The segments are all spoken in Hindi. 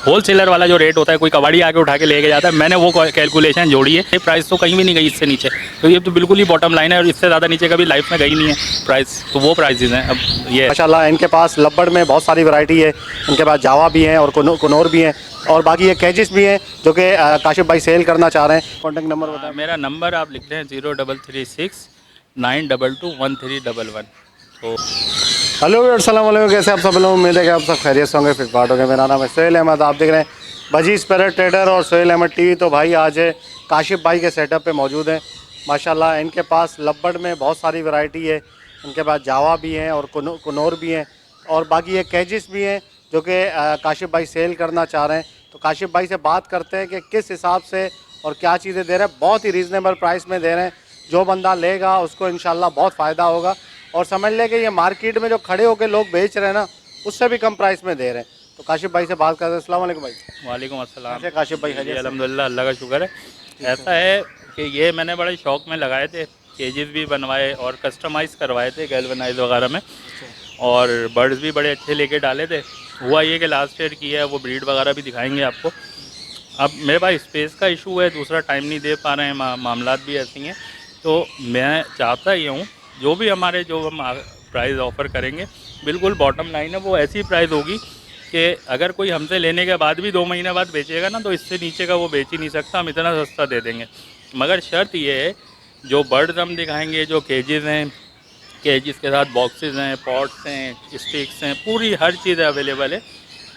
होलसेलर वाला जो रेट होता है, कोई कबाड़ी आके उठा के लेके जाता है, मैंने वो कैलकुलेशन जोड़ी है। ये प्राइस तो कहीं भी नहीं गई इससे नीचे, तो ये तो बिल्कुल ही बॉटम लाइन है और इससे ज़्यादा नीचे कभी लाइफ में गई नहीं है प्राइस, तो वो प्राइसेस हैं। अब ये माशाल्लाह इनके पास लब्बड़ में बहुत सारी वैरायटी है, इनके पास जावा भी हैं और कुनौर भी हैं और बाकी ये कैजिस भी हैं जो कि काशिफ भाई सेल करना चाह रहे हैं। कॉन्टैक्ट नंबर बताएं। मेरा नंबर आप लिखते हैं 0336 922 1311। तो हेलो अस्सलाम वालेकुम, कैसे आप सब लोग? उम्मीद है कि आप सब खैरियत से होंगे, फिटफाट होंगे। मेरा नाम है सोहेल अहमद, आप देख रहे हैं भजीज पैरेट ट्रेडर और सोहेल अहमद टीवी। तो भाई आज काशिफ भाई के सेटअप पे मौजूद हैं। माशाल्लाह इनके पास लब्बड़ में बहुत सारी वैरायटी है, इनके पास जावा भी हैं और कुनौर भी हैं और बाकी ये कैजिस भी हैं जो कि काशिफ भाई सेल करना चाह रहे हैं। तो काशिफ भाई से बात करते हैं कि किस हिसाब से और क्या चीज़ें दे रहे हैं। बहुत ही रीज़नेबल प्राइस में दे रहे हैं, जो बंदा लेगा उसको इंशाल्लाह बहुत फ़ायदा होगा। और समझ लें कि ये मार्केट में जो खड़े होकर लोग बेच रहे हैं ना, उससे भी कम प्राइस में दे रहे हैं। तो काशिफ भाई से बात करते हैं। अस्सलाम वालेकुम भाई। वालेकुम अस्सलाम। कैसे काशिफ भाई? जी अल्हम्दुलिल्लाह, अल्लाह का शुक्र है। ऐसा है कि ये मैंने बड़े शौक़ में लगाए थे, केजेस भी बनवाए और कस्टमाइज़ करवाए थे गैल्वनाइज वगैरह में, और बर्ड्स भी बड़े अच्छे लेके डाले थे। हुआ ये कि लास्ट ईयर किया है, वो ब्रीड वगैरह भी दिखाएंगे आपको। अब मेरे पास स्पेस का इशू है, दूसरा टाइम नहीं दे पा रहे हैं, मामलात भी ऐसी हैं। तो मैं चाहता ये हूँ जो भी हमारे जो हम प्राइस ऑफ़र करेंगे, बिल्कुल बॉटम लाइन है, वो ऐसी प्राइस होगी कि अगर कोई हमसे लेने के बाद भी 2 महीने बाद बेचेगा ना, तो इससे नीचे का वो बेच ही नहीं सकता, हम इतना सस्ता दे देंगे। मगर शर्त ये है, जो बर्ड्स हम दिखाएंगे, जो केजेस हैं, केजेस के साथ बॉक्सेस हैं, पॉट्स हैं, स्टिक्स हैं, पूरी हर चीज़ अवेलेबल है।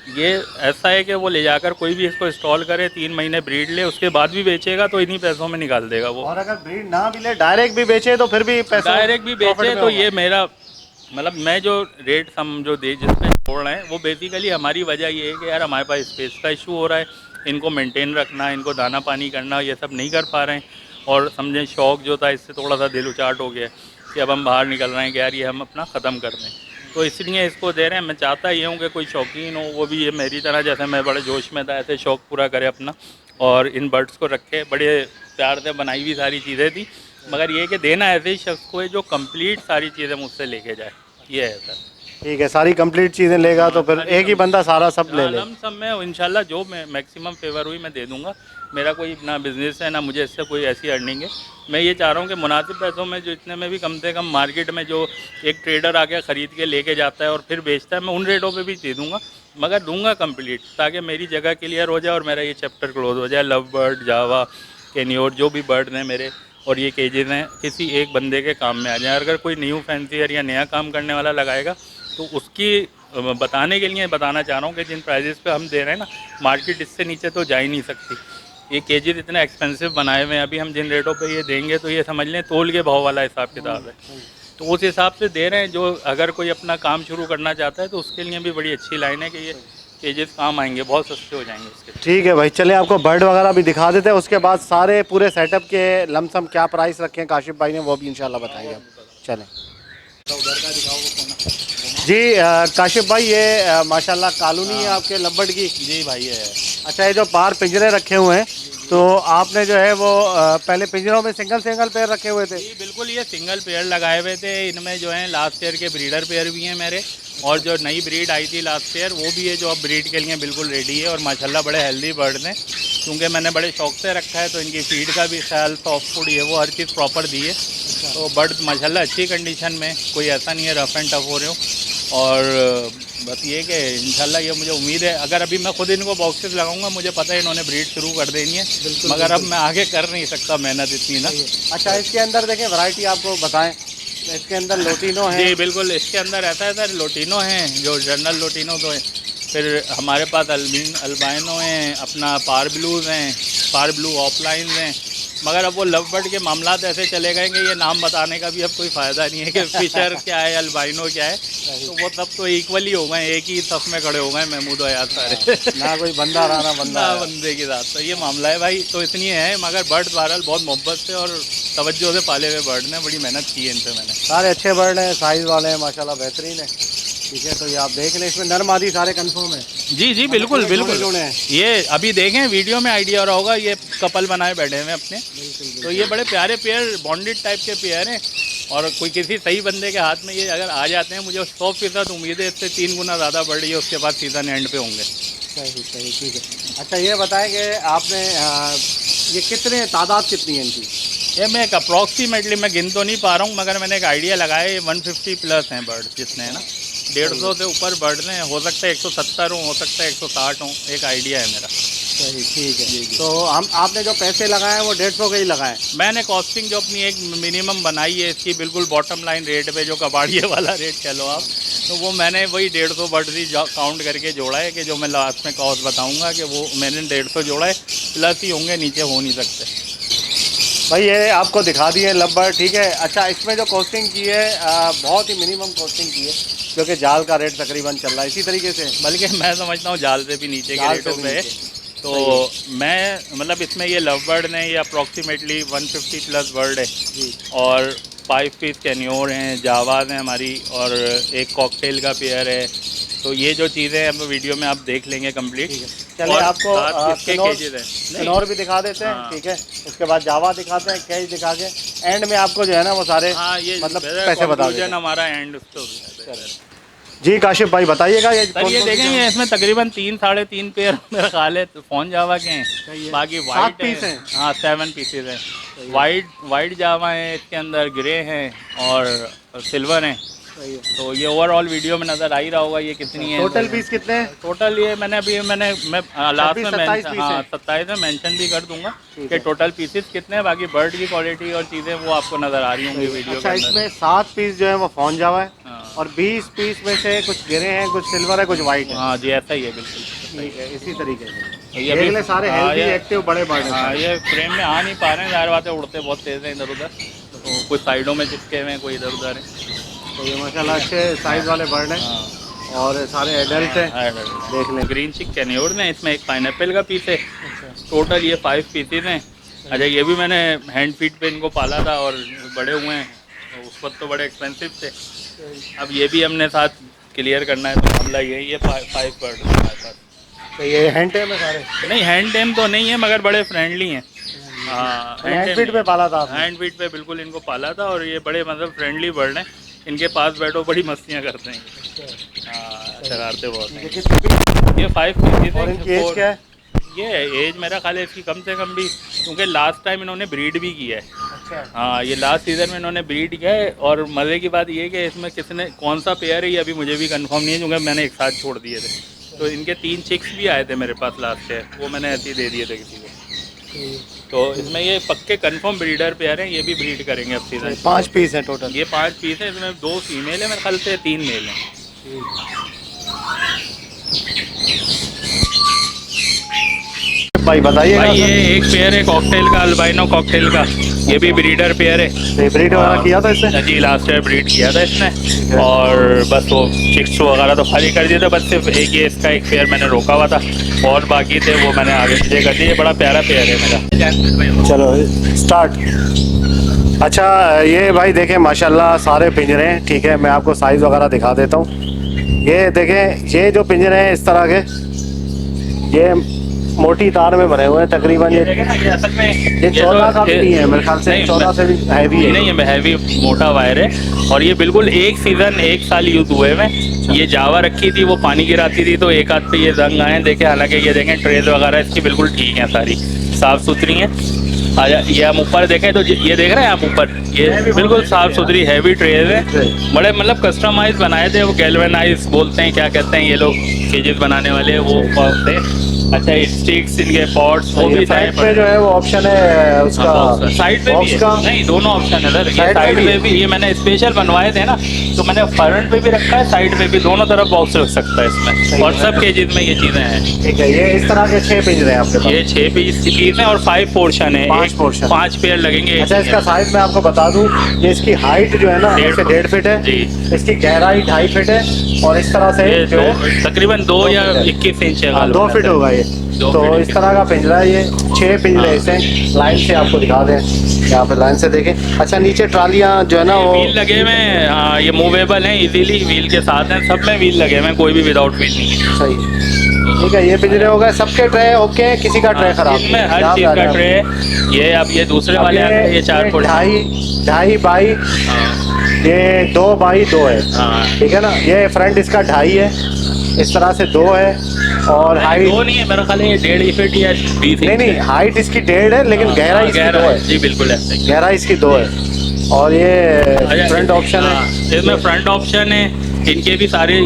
ये ऐसा है कि वो ले जाकर कोई भी इसको इंस्टॉल करे, 3 महीने ब्रीड ले, उसके बाद भी बेचेगा तो इन्हीं पैसों में निकाल देगा वो। और अगर ब्रीड ना भी ले, डायरेक्ट भी बेचे तो फिर भी पैसे डायरेक्ट भी बेचे तो ये मेरा मतलब, मैं जो रेट जो दे जिसमें छोड़ रहे हैं, वो बेसिकली हमारी वजह ये है कि यार हमारे पास स्पेस का इशू हो रहा है, इनको मेंटेन रखना, इनको दाना पानी करना, ये सब नहीं कर पा रहे हैं। और समझें शौक़ जो था इससे थोड़ा सा दिल उचाट हो गया कि अब हम बाहर निकल रहे हैं कि यार ये हम अपना ख़त्म कर दें, तो इसलिए इसको दे रहे हैं। मैं चाहता ये हूँ कि कोई शौकीन हो, वो भी ये मेरी तरह, जैसे मैं बड़े जोश में था, ऐसे शौक़ पूरा करे अपना और इन बर्ड्स को रखे। बड़े प्यार से बनाई हुई सारी चीज़ें थी, मगर ये कि देना ऐसे ही शख्स को है जो कंप्लीट सारी चीज़ें मुझसे लेके जाए, ये है सर। ठीक है, सारी कंप्लीट चीज़ें लेगा तो फिर एक ही बंदा सारा सब ले ले। सब में इंशाल्लाह जो मैं मैक्सिमम फेवर हुई मैं दे दूंगा। मेरा कोई ना बिज़नेस है, ना मुझे इससे कोई ऐसी अर्निंग है। मैं ये चाह रहा हूँ कि मुनासिब पैसों में, जो इतने में भी कम से कम मार्केट में जो एक ट्रेडर आके ख़रीद के लेके जाता है और फिर बेचता है, मैं उन रेटों पे भी दे दूँगा, मगर दूंगा कंप्लीट, ताकि मेरी जगह क्लियर हो जाए और मेरा ये चैप्टर क्लोज हो जाए। लव बर्ड, जावा, कैनियोर, जो भी बर्ड हैं मेरे और ये केजेस हैं, किसी एक बंदे के काम में आ जाए। अगर कोई न्यू फैंसियर या नया काम करने वाला लगाएगा तो उसकी बताने के लिए बताना चाह रहा हूँ कि जिन प्राइजेस पे हम दे रहे हैं ना, मार्केट इससे नीचे तो जा ही नहीं सकती। ये केजेस इतने एक्सपेंसिव बनाए हुए हैं, अभी हम जिन रेटों पे ये देंगे तो ये समझ लें तोल के भाव वाला हिसाब किताब है। तो उस हिसाब से दे रहे हैं। जो अगर कोई अपना काम शुरू करना चाहता है तो उसके लिए भी बड़ी अच्छी लाइन है कि ये केजेस काम आएंगे, बहुत सस्ते हो जाएंगे उसके। ठीक है भाई, चले आपको बर्ड वगैरह भी दिखा देते हैं, उसके बाद सारे पूरे सेटअप के लमसम क्या प्राइस रखे हैं काशिफ भाई ने, वो भी इंशाल्लाह बताएंगे। चलें उधर का दिखाओ वो कोना। जी काशिफ भाई, ये माशाल्लाह कॉलोनी है आपके लब्बड़ की। जी भाई है। अच्छा, ये जो बाहर पिंजरे रखे हुए हैं, तो आपने जो है वो पहले पिंजरों में सिंगल पेयर रखे हुए थे? जी बिल्कुल, ये सिंगल पेयर लगाए हुए थे। इनमें जो है लास्ट ईयर के ब्रीडर पेयर भी हैं मेरे, और जो नई ब्रीड आई थी लास्ट ईयर वो भी है, जो अब ब्रीड के लिए बिल्कुल रेडी है। और माशाल्लाह बड़े हेल्दी बर्ड हैं, क्योंकि मैंने बड़े शौक से रखा है, तो इनकी फीड का भी ख्याल, सॉफ्ट फूड, ये वो हर चीज़ प्रॉपर दी है। तो बर्ड माशाल्लाह अच्छी कंडीशन में, कोई ऐसा नहीं है रफ एंड टफ हो रहे हो। और बस ये कि इंशाल्लाह ये मुझे उम्मीद है, अगर अभी मैं खुद इनको बॉक्सेस लगाऊंगा, मुझे पता है इन्होंने ब्रीड शुरू कर देनी है, मगर अब मैं आगे कर नहीं सकता मेहनत इतनी ना। अच्छा, इसके अंदर देखें वैरायटी आपको बताएं, इसके अंदर लोटिनो है? जी बिल्कुल, इसके अंदर ऐसा है सर, लोटिनो हैं जो जनरल लोटिनो तो है, फिर हमारे पास अल्बाइनो हैं, अपना पार ब्लूज़ हैं, पार ब्लू ऑफलाइन हैं। मगर अब वो लव बर्ड के मामलात ऐसे चले गए कि ये नाम बताने का भी अब कोई फ़ायदा नहीं है कि फिशर क्या है, अल्बाइनो क्या है, तो वो सब तो इक्वली हो गए, एक ही सफ में खड़े हो गए महमूद याद सारे। ना कोई बंदा रहा ना बंदा ना बंदे के साथ, तो ये मामला है भाई। तो इसलिए है, मगर बर्ड बहरहाल बहुत मोहब्बत से और तवज्जो से पाले हुए बर्ड ने, बड़ी मेहनत की है इन पर मैंने। सारे अच्छे बर्ड हैं, साइज़ वाले हैं, माशाल्लाह बेहतरीन है। ठीक है, तो ये आप देख लें, इसमें नर मादी सारे कंफर्म है? जी जी बिल्कुल बिल्कुल। जोड़े हैं? ये अभी देखें वीडियो में आइडिया हो रहा होगा, ये कपल बनाए बैठे हैं अपने, तो ये बड़े प्यारे पेयर, बॉन्डेड टाइप के पेयर हैं। और कोई किसी सही बंदे के हाथ में ये अगर आ जाते हैं, मुझे 100% उम्मीद है इससे 3 गुना ज़्यादा बढ़ रही है, उसके बाद सीज़न एंड पे होंगे। सही सही, ठीक है। अच्छा ये बताएं कि आपने ये कितने तादाद कितनी है इनकी? ये मैं एक अप्रॉक्सीमेटली मैं गिन तो नहीं पा रहा हूँ, मगर मैंने एक आइडिया लगाया, ये 150 प्लस हैं बर्ड जितने हैं ना, 150 से ऊपर बर्ड हैं। हो सकता है 170 हो सकता है 160 हो, एक आइडिया है मेरा। सही, ठीक है। तो हम आपने जो पैसे लगाए हैं वो 150 के ही लगाए? मैंने कॉस्टिंग जो अपनी एक मिनिमम बनाई है इसकी, बिल्कुल बॉटम लाइन रेट पे, जो कबाड़िए वाला रेट कह लो आप, तो वो मैंने वही 150 बर्ड ही काउंट करके जोड़ा है, कि जो मैं लास्ट में कॉस्ट बताऊंगा कि वो मैंने 150 जोड़ा है, प्लस ही होंगे, नीचे हो नहीं सकते। भाई ये आपको दिखा दिए लव्बर्ड, ठीक है। अच्छा इसमें जो कॉस्टिंग की है बहुत ही मिनिमम कॉस्टिंग की है, क्योंकि जाल का रेट तकरीबन चल रहा है इसी तरीके से, बल्कि मैं समझता हूँ जाल से भी नीचे के रेटों पे है। तो मैं मतलब इसमें ये लव बर्ड ने ये अप्रॉक्सीमेटली 150 प्लस बर्ड है जी। और 5 पीस कैन्योर हैं, जावाज हैं हमारी, और एक कॉकटेल का पेयर है। तो ये जो चीज़ें हैं अब वीडियो में आप देख लेंगे कंप्लीट। चलिए आपको इसके केजेस हैं, किन्नौर भी दिखा देते हैं, हाँ। ठीक है। उसके बाद जावा दिखाते हैं, कैच दिखा के एंड में आपको जो है ना वो सारे हाँ, ये मतलब पैसे बता देते हैं। हमारा एंड तो जी काशिफ भाई बताइएगा ये सर, ये देखेंगे इसमें तकरीबन 3-3.5 पेयर मेरा ख्याल है तो फोन जावा के हैं, बाकी वाइट पीस हैं। हाँ 7 पीसेज हैं। वाइट जावा है, इसके अंदर ग्रे हैं और सिल्वर हैं। तो ये ओवरऑल वीडियो में नज़र आ ही रहा होगा ये कितनी है। टोटल पीस कितने हैं? टोटल ये मैं लास्ट में 27 में मेंशन भी कर दूंगा कि टोटल पीसेस कितने हैं। बाकी बर्ड की क्वालिटी और चीज़ें वो आपको नज़र आ रही होंगी वीडियो अच्छा के अंदर। इसमें 7 पीस जो है वो फोन जावा है, हाँ। और 20 पीस में से कुछ गिरे हैं, कुछ सिल्वर है, कुछ वाइट है। हाँ जी, ऐसा ही है बिल्कुल। ठीक है, इसी तरीके से ये देख ले सारे हाँ, हेल्दी ये- एक्टिव बड़े बर्ड हैं। हाँ, ये फ्रेम में आ नहीं पा रहे हैं, ज़ाहिर बात है उड़ते बहुत तेज़ हैं इधर उधर, तो कुछ साइडों में चिपके हुए हैं, कोई इधर उधर है। तो ये माशाल्लाह अच्छे साइज वाले बर्ड हैं हाँ, और सारे एडल्ट हैं, देख लें। ग्रीन चिक कैन्योर में इसमें एक पाइनएप्पल का पीस है। टोटल ये 5 पीसेज हैं। अच्छा ये भी मैंने हैंड फीड पे इनको पाला था और बड़े हुए हैं, तो उस वक्त तो बड़े एक्सपेंसिव थे। अब ये भी हमने साथ क्लियर करना है, तो मामला यही है। 5 बर्ड हमारे पास। तो ये हैंड टेम है सारे? नहीं हैंड टेम तो नहीं है, मगर बड़े फ्रेंडली हैं। हाँ हैंड फीड पे पाला था आपने? हैंड फीड पे बिल्कुल इनको पाला था, और ये बड़े मतलब फ्रेंडली बर्ड हैं। इनके पास बैठो बड़ी मस्तियाँ करते हैं। हाँ, शरारते बहुत हैं। ये 5 पीसेज और इनकी एज क्या है? ये एज मेरा ख्याल है इसकी कम से कम भी, क्योंकि लास्ट टाइम इन्होंने ब्रीड भी किया है। अच्छा हाँ, ये लास्ट सीज़न में इन्होंने ब्रीड किया है। और मज़े की बात ये है कि इसमें किसने कौन सा पेयर है ये अभी मुझे भी कंफर्म नहीं है, क्योंकि मैंने एक साथ छोड़ दिए थे। तो इनके 3 चिक्स भी आए थे मेरे पास लास्ट ईयर, वो मैंने ऐसे ही दे दिए थे किसी को। तो इसमें ये पक्के कंफर्म ब्रीडर पेयर हैं, ये भी ब्रीड करेंगे अब सीजन। 5 पीस हैं टोटल? ये 5 पीस हैं, इसमें 2 फीमेल है मेरे ख्याल से, 3 मेल हैं। भाई बताइएगा। भाई ये एक पेयर है कॉकटेल का, अल्बाइनो कॉकटेल का, ये भी ब्रीडर पेयर है। ब्रीड वगैरह किया था इसने? जी लास्ट ईयर ब्रीड किया था इसने, और बस वो चिक्स वगैरह तो खाली कर दिए थे, बस सिर्फ एक ये इसका एक पेयर मैंने रोका हुआ था, और बाकी थे वो मैंने आगे पीछे कर दिए। बड़ा प्यारा पेयर है मेरा। चलो स्टार्ट। अच्छा ये भाई देखें माशाल्लाह सारे पिंजरे हैं, ठीक है। मैं आपको साइज़ वगैरह दिखा देता हूँ। ये देखें, ये जो पिंजरे हैं इस तरह के, ये मोटी तार में बने हुए हैं तकरीबन। ये 14 का भी नहीं है मेरे ख्याल से, 14 से भी हैवी है। नहीं, हैवी मोटा वायर है, और ये बिल्कुल एक सीज़न 1 साल यूज़ हुए में। ये जावा रखी थी, वो पानी गिराती थी, तो एक हाथ पे ये जंग आए देखे। हालांकि ये देखें ट्रेज वगैरह इसकी बिल्कुल ठीक है, सारी साफ़ सुथरी हैं। आजा ये हम ऊपर देखें तो ये देख रहे हैं आप ऊपर, ये बिल्कुल साफ़ सुथरी हैवी ट्रेज है। बड़े मतलब कस्टमाइज बनाए थे, वो गैल्वेनाइज बोलते हैं, क्या कहते हैं ये लोग केजेस बनाने वाले, वो थे। अच्छा स्टिक्स, इनके पॉट्स वो भी साइड पे जो है वो ऑप्शन है उसका, साइड पे भी है। नहीं दोनों ऑप्शन है सर, ये साइड पे भी, ये मैंने स्पेशल बनवाए थे ना, तो मैंने फ्रंट पे भी रखा है, साइड पे भी, दोनों तरफ बॉक्स रख सकता है इसमें, और सब केजेस में ये चीज़ें हैं। ठीक है, ये इस तरह के 6 पिंजरे हैं आपके पास? ये 6 पीस हैं और 5 पोर्शन है, 5 पेयर लगेंगे। अच्छा इसका साइज मैं आपको बता दूं, ये इसकी हाइट जो है ना 1.5 फीट है जी, इसकी गहराई 2.5 फीट है, और इस तरह से जो है तकरीबन 2 या 21 इंच है, 2 फीट होगा ये। तो इस तरह का पिंजरा है ये, 6 पिंजरे इसे लाइन से आपको दिखा दें, यहाँ पे लाइन से देखें। अच्छा नीचे ट्रालियाँ जो है ना वो व्हील लगे हुए हैं, हाँ ये मूवेबल हैं, इजीली व्हील के साथ हैं, सब में व्हील लगे हुए हैं, कोई भी विदाउट व्हील नहीं है। सही, ठीक है। ये पिंजरे हो गए, सबके ट्रे ओके हैं, किसी का ट्रे खराब इसमें हर चीज़ का ट्रे है। ये अब ये दूसरे वाले ये 4 फुट 2.5 बाई, ये 2 बाई 2 है, ठीक है ना। ये फ्रंट इसका 2.5 है, इस तरह से 2 है, और हाइट, दो नहीं है मेरा ख्याल है, ये 1.5 फीट या 20 नहीं नहीं, हाइट इसकी 1.5 है, लेकिन गहराई इसकी 2 है। जी बिल्कुल ऐसा ही। गहराई इसकी 2 है। और ये फ्रंट ऑप्शन है, इसमें फ्रंट ऑप्शन है, इनके भी सारी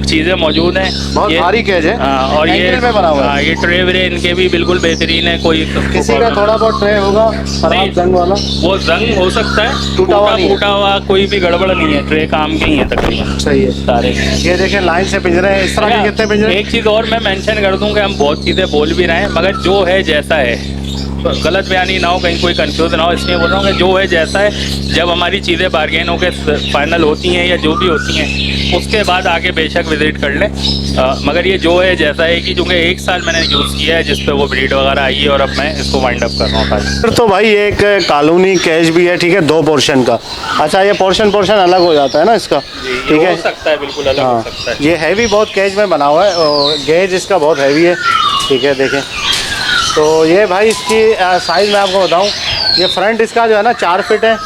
चीज़ें मौजूद हैं। बहुत भारी केज है। हाँ, और ये एंगल में बना हुआ है। ये ट्रे व्रे इनके भी बिल्कुल बेहतरीन है। कोई किसी का थोड़ा बहुत ट्रे होगा खराब जंग वाला, वो जंग हो सकता है, टूटा हुआ नहीं है। फूटा हुआ कोई भी गड़बड़ नहीं है, ट्रे काम के ही है तकरीबन सही है। सारे। ये देखें लाइन से पिंजरे हैं, इस तरह के कितने पिंजरे? एक चीज़ और मैं मेंशन कर दूं कि हम बहुत चीज़ें बोल भी रहे हैं, मगर जो है जैसा है, तो गलत बयानी ना हो, कहीं कोई कंफ्यूज ना हो, इसलिए बोल रहा हूँ कि जो है जैसा है, जब हमारी चीज़ें बार्गेन होकर फाइनल होती हैं या जो भी होती हैं, उसके बाद आके बेशक विजिट कर लें। मगर ये जो है जैसा है कि चूँकि 1 साल मैंने यूज़ किया है, जिस पे वो ब्रीड वगैरह आई है, और अब मैं इसको वाइंड अप कर रहा हूँ। फिर तो भाई एक कॉलोनी कैच भी है, ठीक है, 2 पोर्शन का। अच्छा, ये पोर्शन अलग हो जाता है ना इसका, ठीक है, हो सकता है, बिल्कुल अलग हो सकता है। ये हैवी बहुत कैच में बना हुआ है, और गेज इसका बहुत हैवी है, ठीक है। देखें तो ये भाई इसकी साइज़ मैं आपको बताऊं, ये फ्रंट इसका जो है ना 4 फीट है,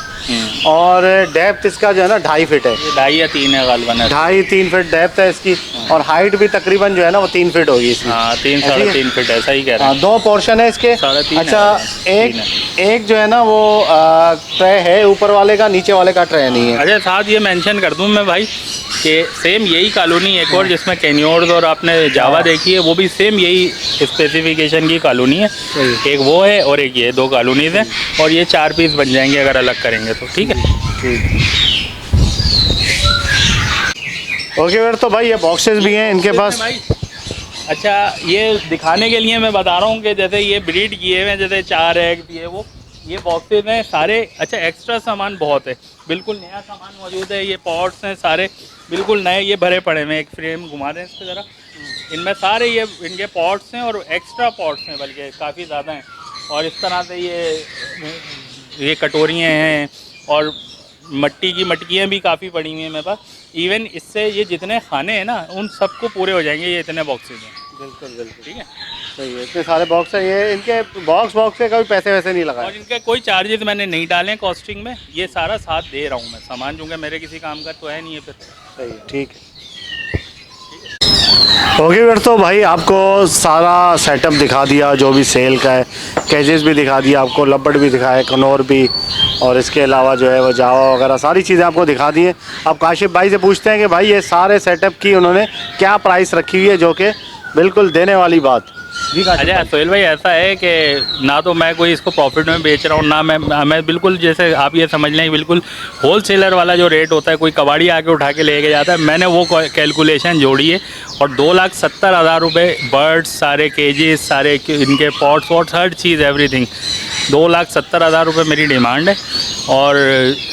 और डेप्थ इसका जो है ना 2.5 फीट है। 2.5 या 3 है गालिबन, 2.5-3 फीट डेप्थ है इसकी, और हाइट भी तकरीबन जो है ना वो 3 फीट होगी इसकी। हाँ, 3-3.5 फीट ऐसा ही कह रहे हैं। 2 पोर्शन है इसके। 3.5 अच्छा, है। एक जो है ना वो ट्रे है ऊपर वाले का, नीचे वाले का ट्रे नहीं है। अच्छा, साथ ये मेंशन कर दूं मैं भाई कि सेम यही कॉलोनी एक और जिसमें कैनियोर्स और आपने जावा देखी है, वो भी सेम यही स्पेसिफिकेशन की कॉलोनी है। एक वो है और एक ये, 2 कॉलोनीज हैं, और ये 4 पीस बन जाएंगे अगर अलग करेंगे तो, ठीक है। ओके फिर तो भाई ये बॉक्सेस भी हैं इनके पास। अच्छा, ये दिखाने के लिए मैं बता रहा हूँ कि जैसे ये ब्रीड किए हुए हैं, जैसे 4 एग ये वो, ये बॉक्सेस हैं सारे। अच्छा, एक्स्ट्रा सामान बहुत है, बिल्कुल नया सामान मौजूद है। ये पॉट्स हैं सारे बिल्कुल नए, ये भरे पड़े हैं। एक फ्रेम घुमा दें इस पर ज़रा, इनमें सारे ये इनके पॉट्स हैं, और एक्स्ट्रा पॉट्स हैं बल्कि काफ़ी ज़्यादा हैं। और इस तरह से ये कटोरियाँ हैं, और मट्टी की मटकियाँ भी काफ़ी पड़ी हुई हैं मेरे पास। इवन इससे ये जितने खाने हैं ना, उन सबको पूरे हो जाएंगे, ये इतने बॉक्सेज हैं। बिल्कुल बिल्कुल, ठीक है, सही है। इतने सारे बॉक्स हैं, ये इनके बॉक्स से कभी पैसे वैसे नहीं लगाए, और इनके कोई चार्जेस मैंने नहीं डाले कॉस्टिंग में, ये सारा साथ दे रहा हूँ मैं। सामान चूँकि मेरे किसी काम का तो है नहीं है फिर। सही है, ठीक है। ओके फिर तो भाई आपको सारा सेटअप दिखा दिया, जो भी सेल का है, कैजेस भी दिखा दिया आपको, लब्बड़ भी दिखाए, कनौर भी, और इसके अलावा जो है वो जावा वगैरह सारी चीज़ें आपको दिखा दी हैं। अब काशिफ भाई से पूछते हैं कि भाई ये सारे सेटअप की उन्होंने क्या प्राइस रखी हुई है, जो कि बिल्कुल देने वाली बात। अच्छा सोहेल भाई, ऐसा है कि ना तो मैं कोई इसको प्रॉफिट में बेच रहा हूँ, ना मैं बिल्कुल, जैसे आप ये समझ लें, बिल्कुल होल सेलर वाला जो रेट होता है, कोई कबाड़ी आके उठा के लेके जाता है, मैंने वो कैलकुलेशन जोड़ी है। और 2,70,000 रुपये बर्ड्स, सारे केजेस, सारे इनके पॉट्स वॉट्स, हर चीज़ एवरीथिंग, 2,70,000 रुपये मेरी डिमांड है। और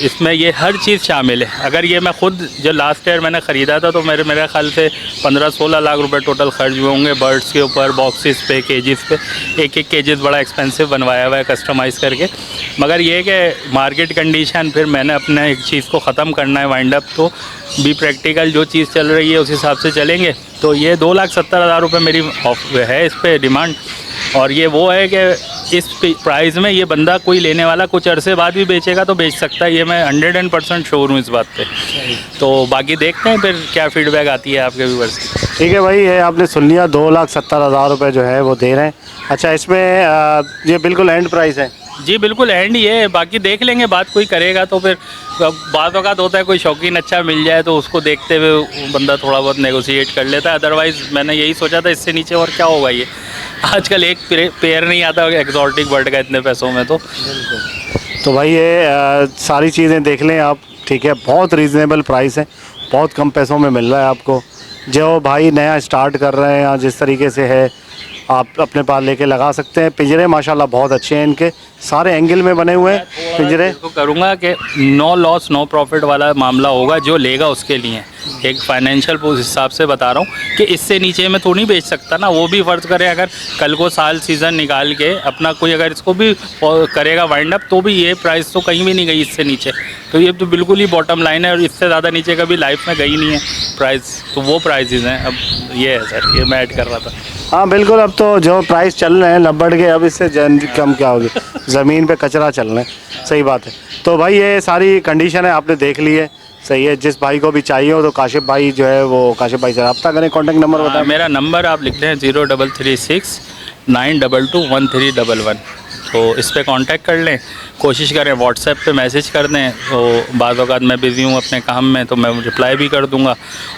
इसमें ये हर चीज़ शामिल है। अगर ये मैं खुद जो लास्ट ईयर मैंने ख़रीदा था, तो मेरे ख्याल से 15-16 लाख रुपए टोटल खर्च हुए होंगे बर्ड्स के ऊपर, बॉक्सेस पे, केजेस पे। एक केजेस बड़ा एक्सपेंसिव बनवाया हुआ है कस्टमाइज़ करके। मगर ये कि मार्केट कंडीशन, फिर मैंने अपने एक चीज़ को ख़त्म करना है वाइंड अप, तो भी प्रैक्टिकल जो चीज़ चल रही है उस हिसाब से चलेंगे। तो ये 2,70,000 रुपये मेरी है इस पर डिमांड। और ये वो है कि इस प्राइस में ये बंदा, कोई लेने वाला कुछ अरसे बाद भी बेचेगा तो बेच सकता है, ये मैं 100% श्योर हूँ इस बात पे। तो बाकी देखते हैं फिर क्या फीडबैक आती है आपके व्यूअर्स की। ठीक है भाई, ये आपने सुन लिया, 2,70,000 रुपये जो है वो दे रहे हैं। अच्छा, इसमें ये बिल्कुल एंड प्राइस है? जी बिल्कुल एंड ही है, बाकी देख लेंगे, बात कोई करेगा तो फिर बात औकात होता है, कोई शौकीन अच्छा मिल जाए तो उसको देखते हुए बंदा थोड़ा बहुत नेगोशिएट कर लेता है। अदरवाइज़ मैंने यही सोचा था, इससे नीचे और क्या होगा। ये आजकल एक पेयर नहीं आता एक्जॉटिक बर्ड का इतने पैसों में। तो भाई ये सारी चीज़ें देख लें आप, ठीक है, बहुत रीज़नेबल प्राइस है, बहुत कम पैसों में मिल रहा है आपको। जो भाई नया स्टार्ट कर रहे हैं या जिस तरीके से है, आप अपने पास लेके लगा सकते हैं। पिंजरे माशाल्लाह बहुत अच्छे हैं इनके, सारे एंगल में बने हुए हैं पिंजरे। तो करूँगा कि नो लॉस नो प्रॉफिट वाला मामला होगा, जो लेगा उसके लिए। एक फाइनेंशियल हिसाब से बता रहा हूँ कि इससे नीचे में तो नहीं बेच सकता ना। वो भी फ़र्ज़ करे, अगर कल को साल सीज़न निकाल के अपना कोई अगर इसको भी करेगा वाइंड अप, तो भी ये प्राइस तो कहीं भी नहीं गई इससे नीचे। तो ये तो बिल्कुल ही बॉटम लाइन है, और इससे ज़्यादा नीचे कभी लाइफ में गई नहीं है प्राइस। तो वो प्राइसेस हैं। अब ये है सर, ये मैं ऐड कर रहा था। हाँ बिल्कुल, अब तो जो प्राइस चल रहे हैं लब्बड़ के, अब इससे कम क्या होगी, ज़मीन पे कचरा चल रहे हैं। सही बात है। तो भाई ये सारी कंडीशन है, आपने देख ली है, सही है, जिस भाई को भी चाहिए हो तो काशिफ भाई जो है वो काशिफ भाई से रब्ता करें। कॉन्टैक्ट नंबर बताएं। मेरा नंबर आप लिख लें 0336 922 1311। तो इस पे कांटेक्ट कर लें, कोशिश करें व्हाट्सएप पे मैसेज कर दें, तो बाद वक़्त मैं बिज़ी हूँ अपने काम में तो मैं रिप्लाई भी कर दूंगा।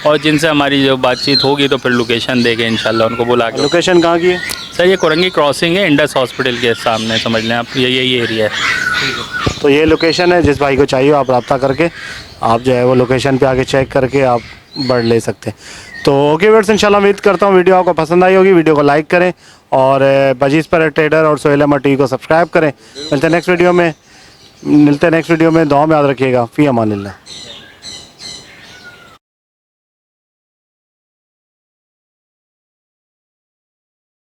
और जिनसे हमारी जो बातचीत होगी तो फिर लोकेशन दे के इंशाल्लाह उनको बुला के। लोकेशन कहाँ की है? सर ये कुरंगी क्रॉसिंग है, इंडस हॉस्पिटल के सामने, समझ लें आप, यही एरिया है। तो ये लोकेशन है, जिस भाई को चाहिए आप रब्ता करके आप जो है वो लोकेशन पे आके चेक करके आप बर्ड ले सकते हैं। तो ओके व्यूअर्स, इंशाल्लाह उम्मीद करता हूँ वीडियो आपको पसंद आई होगी। वीडियो को लाइक करें और बजीज़ पैरेट ट्रेडर और सोहेल अहमद टीवी को सब्सक्राइब करें। मिलते हैं नेक्स्ट वीडियो में, दुआ में याद रखिएगा। फ़ी अमानिल्लाह।